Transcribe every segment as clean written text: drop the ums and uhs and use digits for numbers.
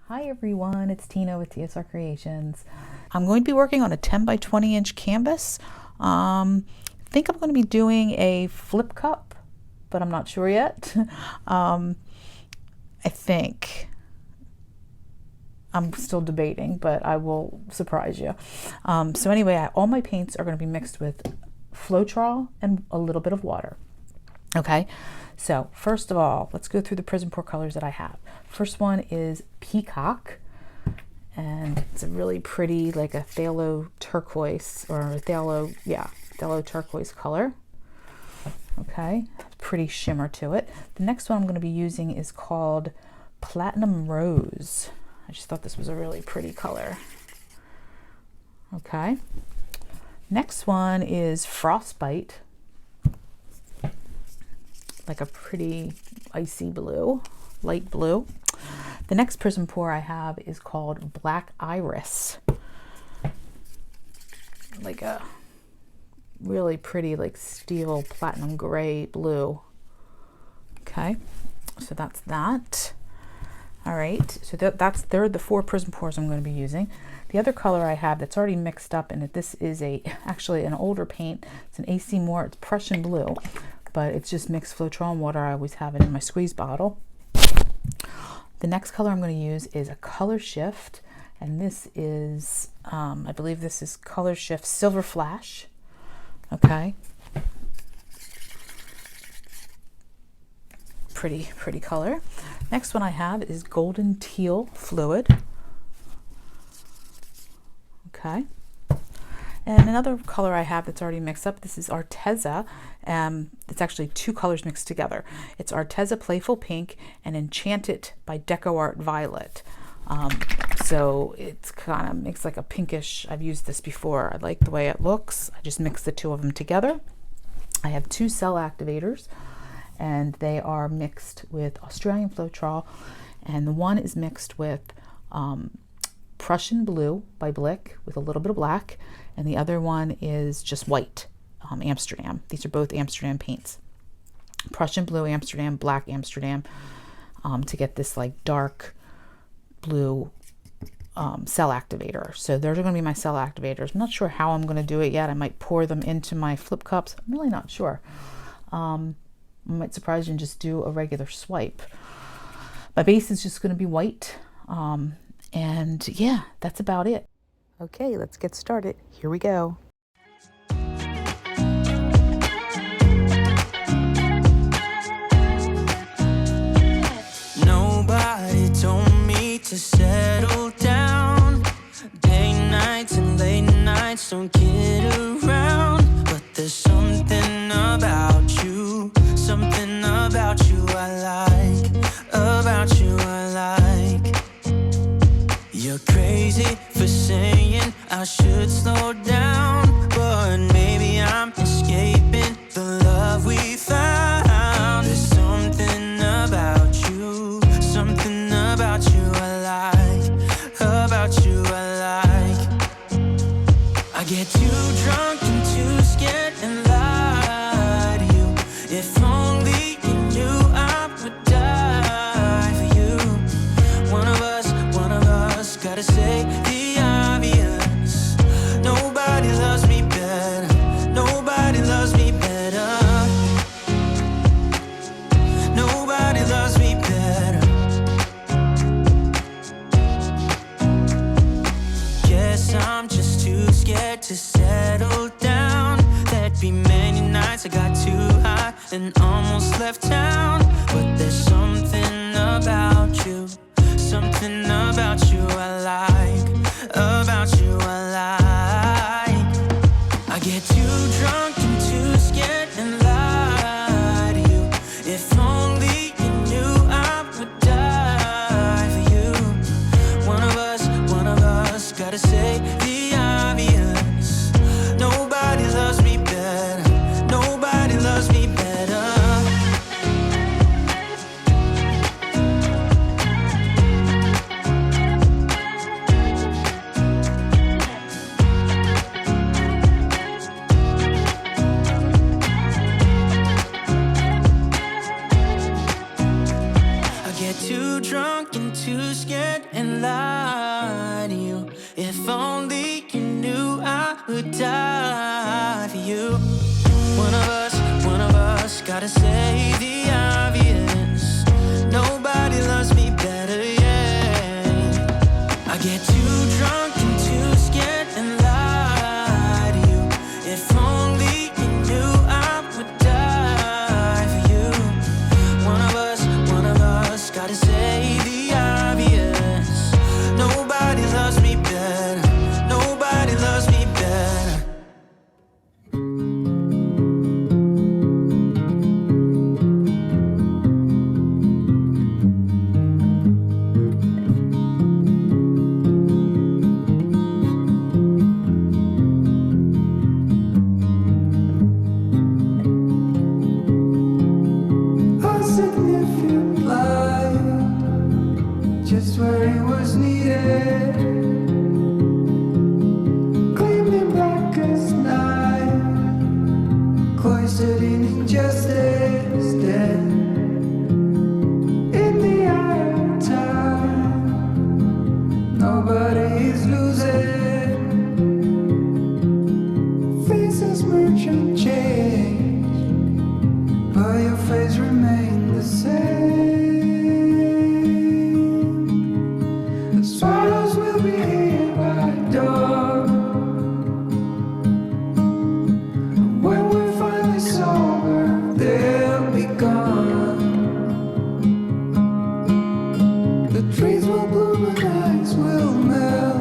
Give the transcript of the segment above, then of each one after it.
Hi everyone, it's Tina with TSR Creations. I'm going to be working on a 10 by 20 inch canvas. I think I'm going to be doing a flip cup, but I'm not sure yet. I think. I'm still debating, but I will surprise you. So anyway, all my paints are going to be mixed with floetrol and a little bit of water. Okay, so first of all, let's go through the Prizm pour colors that I have. First one is Peacock, and it's a really pretty, like a phthalo turquoise, or a phthalo turquoise color. Okay, pretty shimmer to it. The next one I'm going to be using is called Platinum Rose. I just thought this was a really pretty color. Okay, next one is Frostbite, like a pretty icy blue, light blue. The next Prizm pour I have is called Black Iris, like a really pretty, like steel platinum gray blue. Okay, so that's that. All right, so they're the 4 Prizm pours I'm going to be using. The other color I have that's already mixed up, and this is actually an older paint. It's an AC Moore. It's Prussian Blue, but it's just mixed floetrol and water. I always have it in my squeeze bottle. The next color I'm going to use is a Color Shift, and this is, I believe this is Color Shift Silver Flash. Okay. Pretty color. Next one I have is Golden Teal Fluid. Okay. And another color I have that's already mixed up, this is Arteza. It's actually 2 colors mixed together. It's Arteza Playful Pink and Enchanted by Deco Art Violet. So it's kind of makes like a pinkish. I've used this before. I like the way it looks. I just mixed the 2 of them together. I have 2 cell activators, and they are mixed with Australian floetrol, and the one is mixed with Prussian Blue by Blick with a little bit of black, and the other one is just white, Amsterdam. These are both Amsterdam paints. Prussian Blue Amsterdam, Black Amsterdam, to get this like dark blue cell activator. So those are going to be my cell activators. I'm not sure how I'm going to do it yet. I might pour them into my flip cups. I'm really not sure. I might surprise you and just do a regular swipe. My base is just going to be white. And yeah, that's about it. Okay, let's get started. Here we go. Nobody told me to settle down. Day nights and late nights don't kid around. But there's something about you, something about you I like, about you I like. You're crazy for saying I should slow down, but maybe I'm escaping the love we found. There's something about you, something about you I like, about you I like. I get too drunk and too scared and lie to you. If only you knew I would die for you. One of us gotta say the obvious. Nobody loves me better. Nobody loves me better. Nobody loves me better. Guess I'm just too scared to settle down. There'd be many nights I got too high and almost left town. But there's something about you, something about you I like, about you I like. I get too drunk and too scared and lie to you. If only you knew I would die for you. One of us gotta say the obvious. Nobody loves me better. Nobody loves me better. Too drunk and too scared and If only you knew I would die for you. One of us gotta say the obvious. Nobody loves me better, yeah. I get too drunk and too scared and lie to you. If only you knew I would die for you. One of us gotta say the obvious. Nobody loves me better. Nobody loves me better. A significant light, just where it was needed. Gleaming black as night, cloistered in injustice, dead in the eye of time. Nobody is losing. Faces merge and change, but your face remained the same. The swallows will be here by dawn. And when we're finally sober, they'll be gone. The trees will bloom and ice will melt.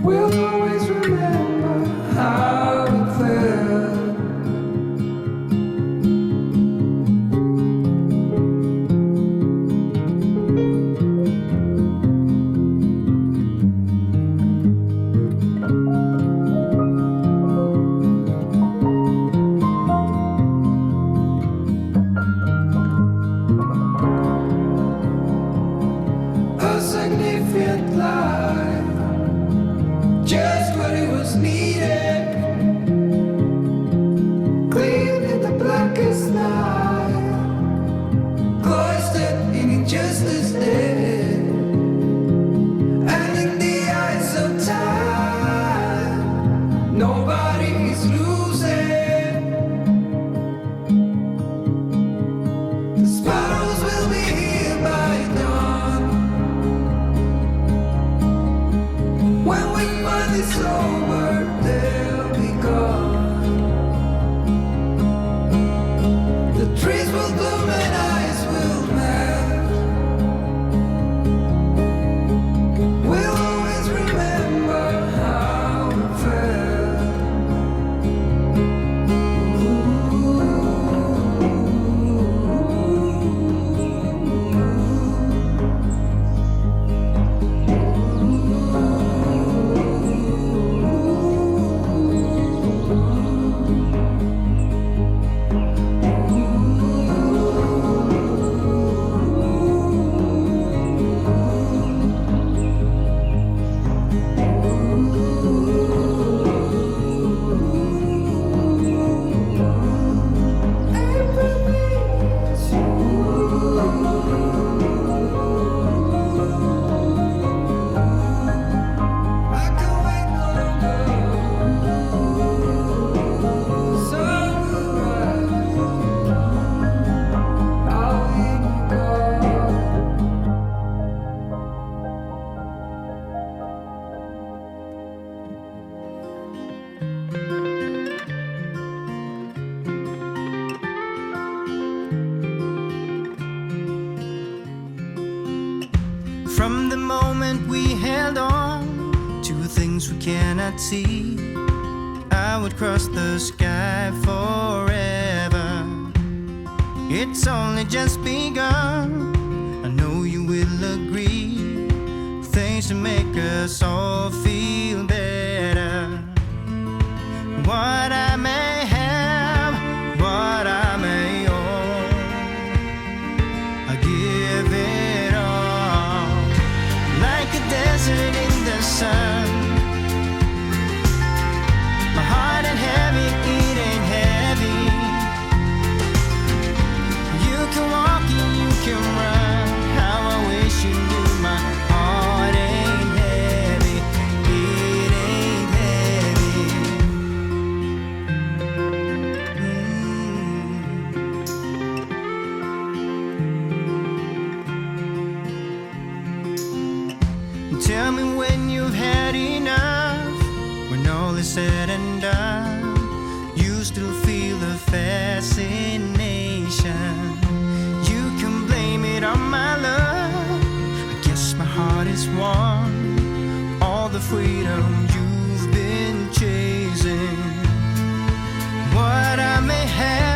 We'll always remember how it felt. A significant life, just what it was needed. Clean in the blackest night, cloistered in injustice dead. And in the eyes of time, nobody is losing. The sparrows will be here by dawn. When we finally sober, they'll be gone. The trees will bloom and ice will melt. We'll always remember how it felt. From the moment we held on to things we cannot see, I would cross the sky forever. It's only just begun. I know you will agree. Things to make us all feel better. What I may have, what I may own, I give it all. Like a desert in the sun, my heart ain't heavy, it ain't heavy. You can walk and you can run. How I wish you knew my heart Tell me when you've had enough. When all is said and done, you still feel the fascination. You can blame it on my love. I guess my heart is won. All the freedom you've been chasing. What I may have